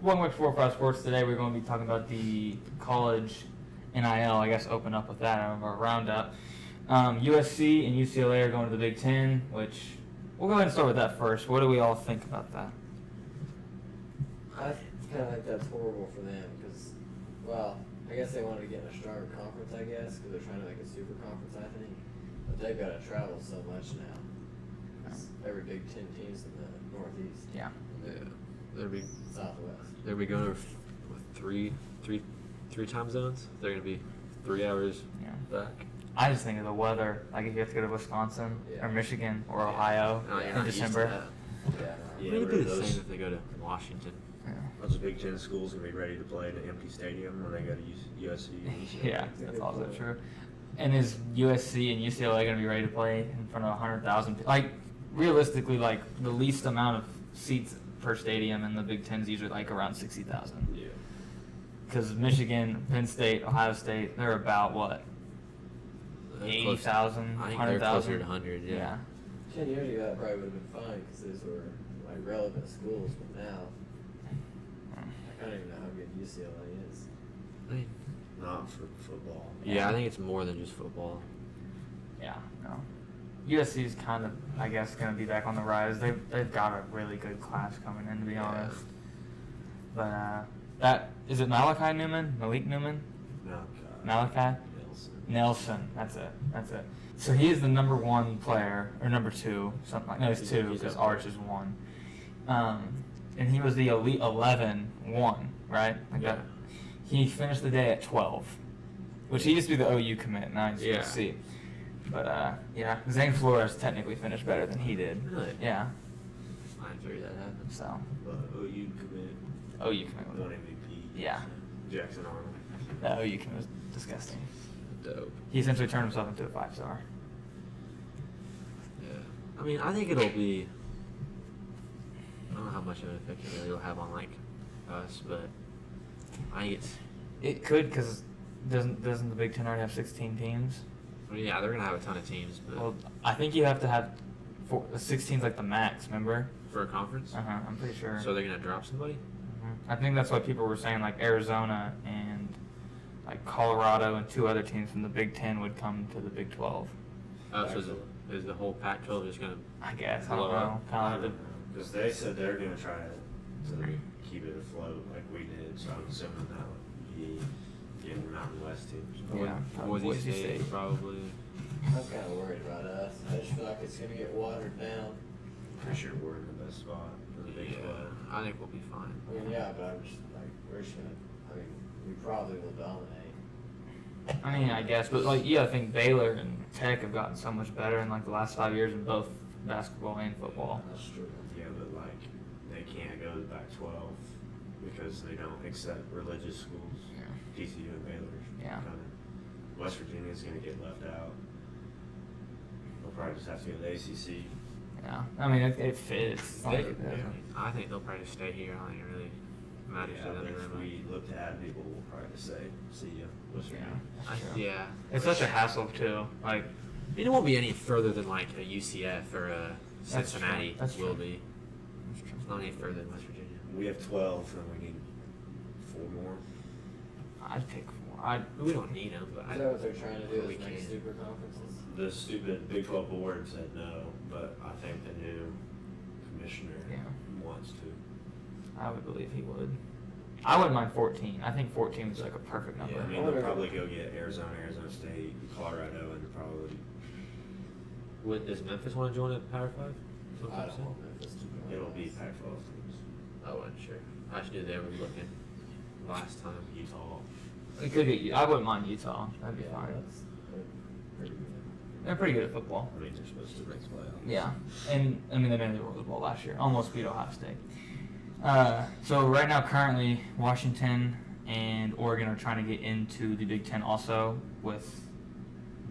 Welcome back to 4-5 Sports. Today we're going to be talking about the college NIL, I guess, open up with that out of our roundup. USC and UCLA are going to the Big Ten, which we'll go ahead and start with that first. What do we all think about that? I kind of think that's horrible for them because, well, I guess they wanted to get in a stronger conference, I guess, because they're trying to make a super conference, I think. But they've got to travel so much now. Every Big Ten team's in the Northeast. Yeah. Southwest. They'll be going with three time zones. They're going to be 3 hours back. I just think of the weather. Like if you have to go to Wisconsin or Michigan or Ohio in December. Yeah, it'd be the same if they go to Washington. Are those Big Ten schools going to be ready to play in an empty stadium when they go to USC? Yeah, that's also true. And is USC and UCLA going to be ready to play in front of 100,000 people? Like, realistically, like, the least amount of seats per stadium in the Big Ten is usually, like, around 60,000. Yeah. Because Michigan, Penn State, Ohio State, they're about, what, 80,000, 100,000? I think they're closer to 100, yeah. 10 years ago, that probably would have been fine because those were, like, relevant schools, but now, I don't even know how good UCLA is. I mean, Not for football. yeah, I think it's more than just football. Yeah, no. USC is kind of, I guess, going to be back on the rise. They've got a really good class coming in, to be honest. But is it Malik Newman? No. Malachi? Nelson. That's it. So he is the number one player, or number two, something like. No, he's two because Arch is one. And he was the Elite 11 one, right? Like that. He finished the day at 12, which he used to be the OU commit. Now he's USC. But Zane Flores technically finished better than he did. Really? Yeah. I didn't figure that happened. So. But OU commit. OU commit. Won MVP. Yeah. Jackson Arnold. The OU commit was disgusting. Dope. He essentially turned himself into a 5-star. Yeah. I mean, I think it'll be. I don't know how much of an effect it really will have on like us, but I think It could, because doesn't the Big Ten already have 16 teams? Well, yeah, they're gonna have a ton of teams, but Well, I think you have to have 16's like the max. Remember? for a conference, I'm pretty sure. so they're gonna drop somebody. I think that's why people were saying like Arizona and like Colorado and 2 other teams from the Big Ten would come to the Big 12. Oh, so is the whole Pac-12 just gonna? I guess. I Blow don't know. up. Kind of like Because they said they're going to try to keep it afloat like we did, so I'm assuming that would be getting Mountain West teams. Boise State probably. I'm kind of worried about us. I just feel like it's going to get watered down. Pretty sure we're in the best spot for the Big 12. I think we'll be fine. I mean, yeah, but I'm just like, we're just going to, I mean, we probably will dominate. I mean, I guess, but like, I think Baylor and Tech have gotten so much better in like the last 5 years in both basketball and football. That's true. Yeah, but like they can't go to the Pac-12 because they don't accept religious schools. Yeah. TCU and Baylor. Yeah. West Virginia's going to get left out. They'll probably just have to go to the ACC. Yeah. I mean, it fits. It's like it doesn't. I think they'll probably stay here. I don't think it really matters Yeah, to but them. if we look to add people, we'll probably just say, see ya, West Virginia. That's true. Yeah. It's such a hassle too. Like, I mean, it won't be any further than like a UCF or a That's Cincinnati true. That's will true. be. It's not any further than West Virginia. We have 12, and we need 4 more. I'd pick 4. We don't need them, but Is that what they're trying to do? we Is make can. super conferences? The stupid Big 12 board said no, but I think the new commissioner wants to. I would believe he would. I wouldn't mind 14. I think 14 is like a perfect number. Yeah, I mean, they'll probably go get Arizona State, Colorado, and probably Does Memphis want to join a Power 5? I don't want Memphis to go. it'll be Pac-12 teams. I wasn't sure. I should do they were looking last time. Utah. It could be. I wouldn't mind Utah. That'd be fine. That's pretty good. They're pretty good at football. I mean, they're supposed to make the playoffs. Yeah, and I mean they made the Rose Bowl last year. Almost beat Ohio State. So right now, currently, Washington and Oregon are trying to get into the Big Ten also, with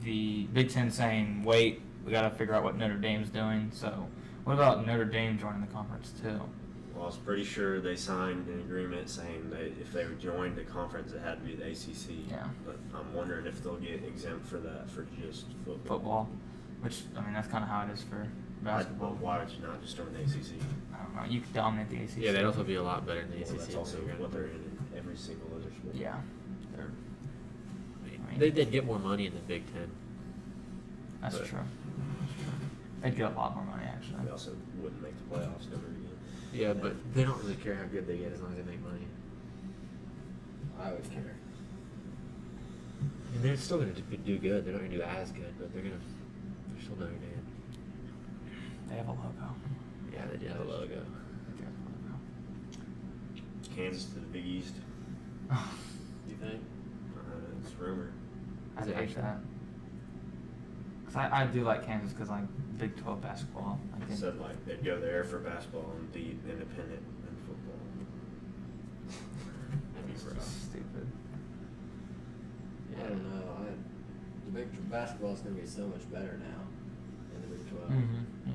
the Big Ten saying, wait, we got to figure out what Notre Dame's doing. So what about Notre Dame joining the conference too? Well, I was pretty sure they signed an agreement saying that if they joined the conference, it had to be the ACC. Yeah. But I'm wondering if they'll get exempt for that for just football. Football, which, I mean, that's kind of how it is for basketball. Why would you not just start in the ACC? I don't know. You could dominate the ACC. Yeah, they'd also be a lot better than the Well, ACC. that's also what they're in every single other sport. Yeah. They're, They'd get more money in the Big Ten. that's But- true. They'd get a lot more money, actually. They also wouldn't make the playoffs ever again. Yeah, but they don't really care how good they get as long as they make money. I would care. And they're still going to do good. They're not going to do as good, but they're still Notre Dame. They have a logo. Yeah, they do have a logo. They do have a Kansas to the Big East. logo. You think? It's rumor. I'd Is it hate actually? that. Cause I do like Kansas because like Big 12 basketball. I think. Said like they'd go there for basketball and be independent in football. That'd be It's rough. just stupid. I don't know. The Big basketball is going to be so much better now in the Big 12. Yeah.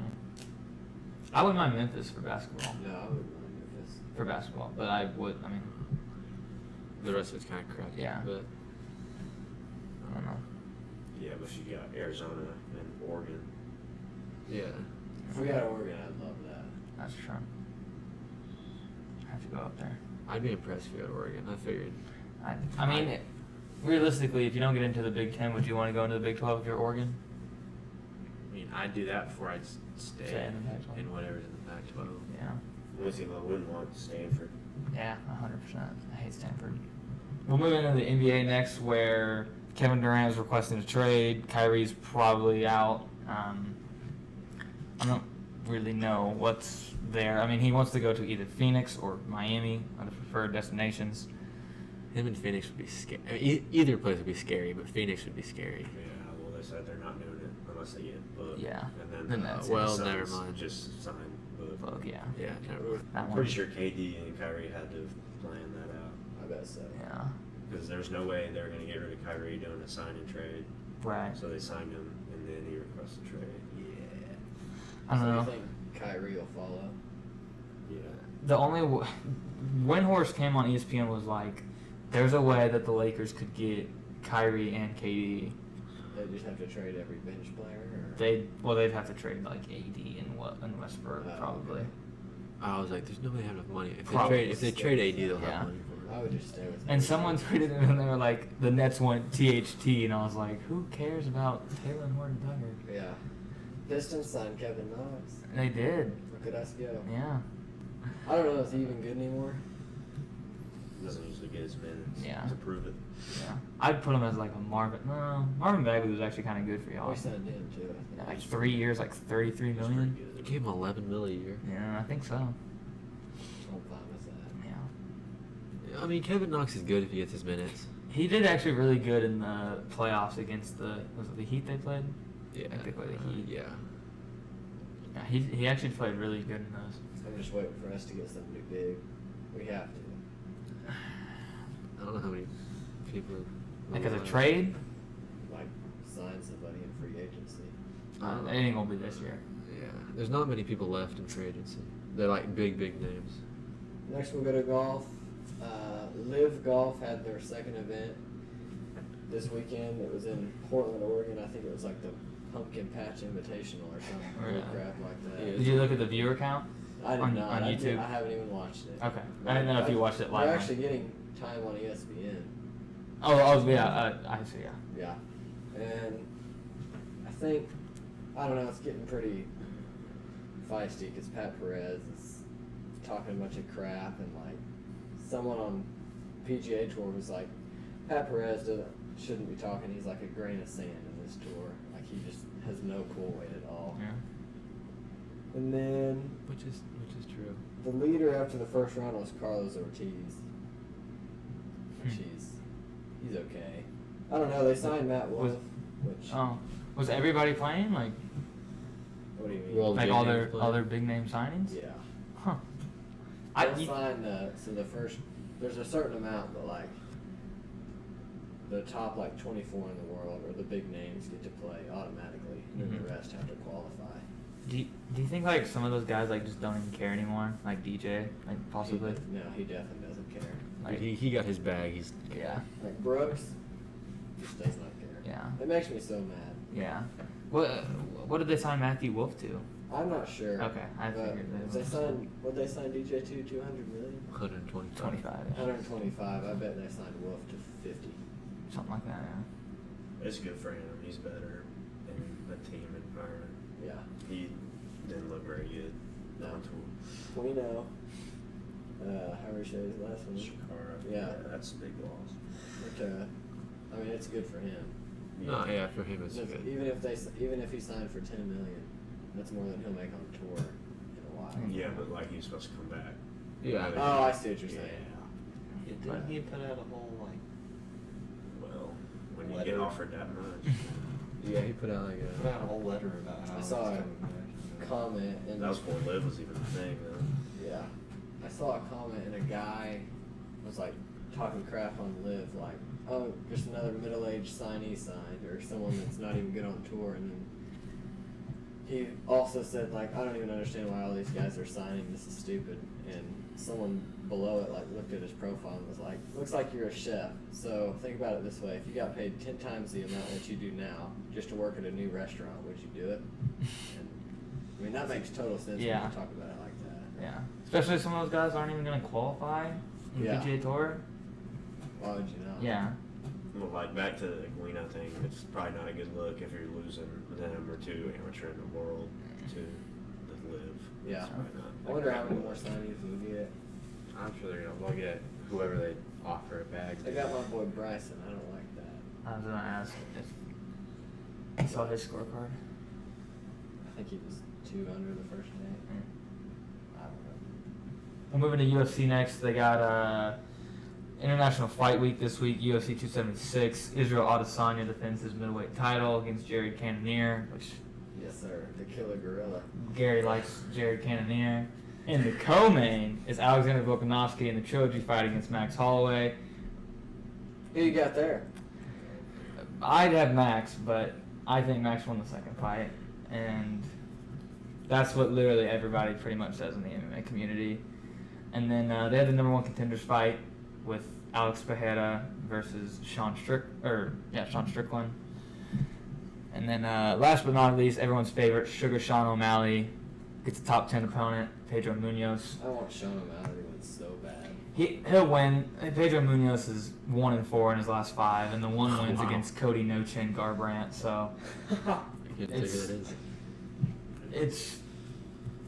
I wouldn't mind Memphis for basketball. No, I wouldn't mind Memphis. For basketball, but I would. I mean, The rest of it's kind of crap. Yeah. But I don't know. Yeah, but you got Arizona and Oregon. yeah. If we had Oregon, I'd love that. That's true. I have to go up there. I'd be impressed if you had Oregon. I figured. I mean, realistically, if you don't get into the Big 10, would you want to go into the Big 12 if you're Oregon? I mean, I'd do that before I'd stay Stay in the Pac-12. in whatever's in the Pac-12. Yeah. Only team I wouldn't want Stanford. Yeah, 100%. I hate Stanford. We'll move into the NBA next, where Kevin Durant is requesting a trade. Kyrie's probably out. I don't really know what's there. I mean, he wants to go to either Phoenix or Miami, are the preferred destinations. Him and Phoenix would be scary. I mean, either place would be scary, but Phoenix would be scary. Yeah, well, they said they're not doing it unless they get booked. Yeah. And Then then that's it. Well, Suns never mind. Just signed booked. Fuck, yeah. Yeah, never mind. That I'm one. pretty sure KD and Kyrie had to plan that out I bet so. Yeah. because there's no way they're going to get rid of Kyrie doing a sign and trade. Right. So they signed him, and then he requested a trade. Yeah. I don't so know. you think Kyrie will follow? Yeah. The only Windhorst came on ESPN was like, there's a way that the Lakers could get Kyrie and KD. They just have to trade every bench player? Or? They'd have to trade like AD and Westbrook Oh, probably. okay. I was like, there's no way they have enough money. If Probably. they trade AD, they'll Yeah. have money for I him. would just stay with And him. someone tweeted it and they were like, the Nets want THT, and I was like, who cares about Taylor and Horton Tucker? Yeah. Pistons signed Kevin Knox. And they did. Look at us go. Yeah. I don't know if he's even good anymore. Doesn't usually get his minutes Yeah. to prove it. Yeah. I'd put him as like a Marvin. No, Marvin Bagley was actually kind of good for y'all. We signed him too. Yeah, I like think. 3 years, like 33 He's million. pretty They good. gave him $11 million a year. Yeah, I think so. I'm fine with that. Yeah. I mean, Kevin Knox is good if he gets his minutes. He did actually really good in the playoffs against was it the Heat they played? Yeah. I think they played the Heat. Yeah. Yeah, he actually played really good in those. I'm just waiting for us to get somebody big. We have to. I don't know how many people. Like as a trade, Like, sign somebody in free agency. it ain't gonna be this year. Yeah. There's not many people left in free agency. They're like big names. Next we'll go to golf. Live Golf had their second event this weekend. It was in Portland, Oregon. I think it was like the Pumpkin Patch Invitational or something. Really? Crap like that. Yeah. Did you look at the viewer count? I did on- not. on I YouTube? I haven't even watched it. Okay. I didn't know if you watched it live. They're actually getting time on ESPN. Oh yeah. I see. Yeah. Yeah. And I think, I don't know, it's getting pretty feisty because Pat Perez is talking a bunch of crap, and like someone on PGA Tour was like, Pat Perez shouldn't be talking. He's like a grain of sand in this tour. Like he just has no pull weight at all. Yeah. And then Which is true. the leader after the first round was Carlos Ortiz. Which Hmm. he's okay. I don't know. They signed Matt Wolff, Was- which Oh, was everybody playing like what do you mean? Well, like big all names their playing. big name signings? Yeah. Huh. They'll sign so the first, there's a certain amount, but like the top like 24 in the world or the big names get to play automatically, and then Mhm. the rest have to qualify. Do you think like some of those guys like just don't even care anymore? Like DJ, like possibly. No, he definitely doesn't care. Like He got his bag. He's yeah, Like Brooks just does not care. yeah, It makes me so mad. yeah. What did they sign Matthew Wolf to? I'm not sure. Okay, I but figured they if they would. signed, would they sign DJ to 200 million? 125. 25, yeah. 125. I bet they signed Wolf to 50. Something like that, yeah. It's good for him. He's better in the team environment. Yeah. He didn't look very good. No. On tour. We know. However you say his last one. Shakara. Yeah. That's a big loss. But, I mean, it's good for him. No, yeah, for him it's Because good. even if he signed for 10 million, that's more than he'll make on tour in a while. Yeah, but like he's supposed to come back. Yeah. Oh, I see what you're saying. Yeah. Didn't he put out a whole like? Well, when you Letter. get offered that much. Yeah, he put out like Put out a whole letter about how I he's saw a coming back. comment and That was before Liv was even a thing, though. yeah, I saw a comment and a guy was like talking crap on Liv, like, oh, just another middle-aged signee signed, or someone that's not even good on tour, and then he also said like, I don't even understand why all these guys are signing. This is stupid. And someone below it like looked at his profile and was like, looks like you're a chef. So think about it this way: if you got paid 10 times the amount that you do now just to work at a new restaurant, would you do it? And I mean, that makes total sense Yeah. when you talk about it like that. Yeah. Especially if some of those guys aren't even going to qualify in the Yeah. PGA Tour. Why would you not? Yeah. Well, like back to the Guina thing, it's probably not a good look if you're losing the number 2 amateur in the world to the Liv. Yeah. It's probably not I wonder how many more signees we'll get. I'm sure they'll get whoever they offer a bag. They got my boy Bryson. I don't like that. I was going to ask if you saw his scorecard. I think he was 2 under the first day. I don't know. We're moving to UFC next. They got International Fight Week this week, UFC 276. Israel Adesanya defends his middleweight title against Jared Cannonier, which Yes, sir. The killer gorilla. Gary likes Jared Cannonier. In the co-main is Alexander Volkanovski in the trilogy fight against Max Holloway. Who you got there? I'd have Max, but I think Max won the second fight, and that's what literally everybody pretty much says in the MMA community. And then they had the number 1 contenders fight with Alex Pereira versus Sean Strickland. And then last but not least, everyone's favorite, Sugar Sean O'Malley gets a top 10 opponent, Pedro Munoz. I want Sean O'Malley to win so bad. He'll win. Pedro Munoz is 1-4 in his last 5, and the one wins Wow. against Cody No Chin Garbrandt. So I can't say who It's- it is.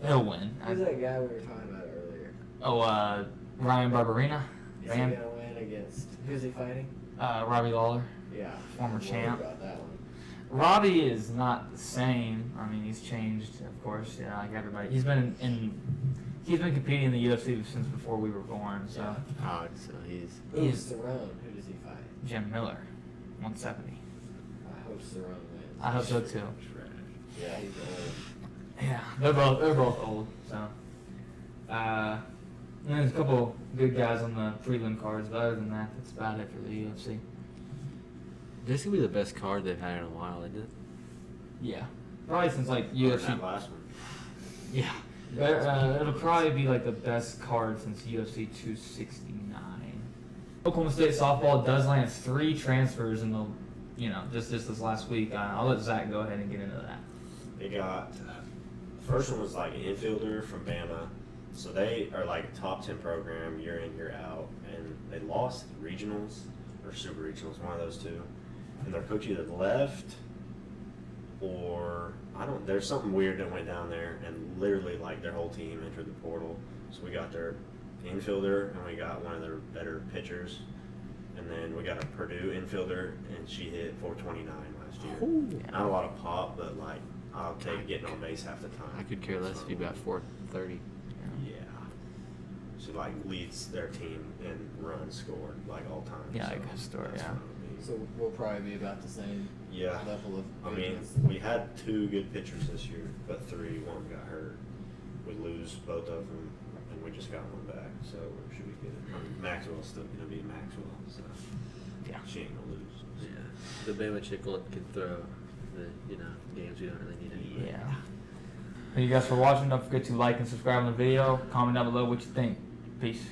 he'll win. Who's that guy we were talking about earlier? Ryan Barberena, Is he gonna win against? Who's he fighting? Robbie Lawler. Yeah. Former I'm worried champ. About that one. Robbie is not the same. I mean, he's changed, of course. Yeah, like everybody. He's been he's been competing in the UFC since before we were born. So Yeah. Oh, so he's. Who's Cerrone? Who does he fight? Jim Miller, 170. I hope Cerrone wins. I hope so too. Yeah, he's old. Yeah, they're both old. So, and there's a couple good guys on the prelim cards, but other than that, that's about it for the UFC. This could be the best card they've had in a while, isn't it? Yeah, probably since like Or UFC. that last one. Yeah, it'll probably be like the best card since UFC 269. Oklahoma State softball does land 3 transfers in the, just this last week. I'll let Zach go ahead and get into that. They got, first one was like an infielder from Bama. So they are like a top 10 program, year in, year out. And they lost regionals or super regionals, one of those two. And their coach either left or, there's something weird that went down there. And literally like their whole team entered the portal. So we got their infielder and we got one of their better pitchers. And then we got a Purdue infielder and she hit 429 last year. Ooh. Not a lot of pop, but like I'll take getting on base half the time. I could care less if you got 430. Yeah. She like leads their team in runs scored like all time. Yeah, so like historic, that's yeah. what it'll be. So we'll probably be about the same Yeah. level of. I mean, fitness. we had 2 good pitchers this year, but 3, one got hurt. We lose both of them, and we just got one back, so we should be good. I mean, Maxwell's still gonna be Maxwell, so Yeah. she ain't gonna lose. Yeah. The Bama chick can throw the games we don't really need anyway. Yeah. Thank you guys for watching. Don't forget to like and subscribe on the video. Comment down below what you think. Peace.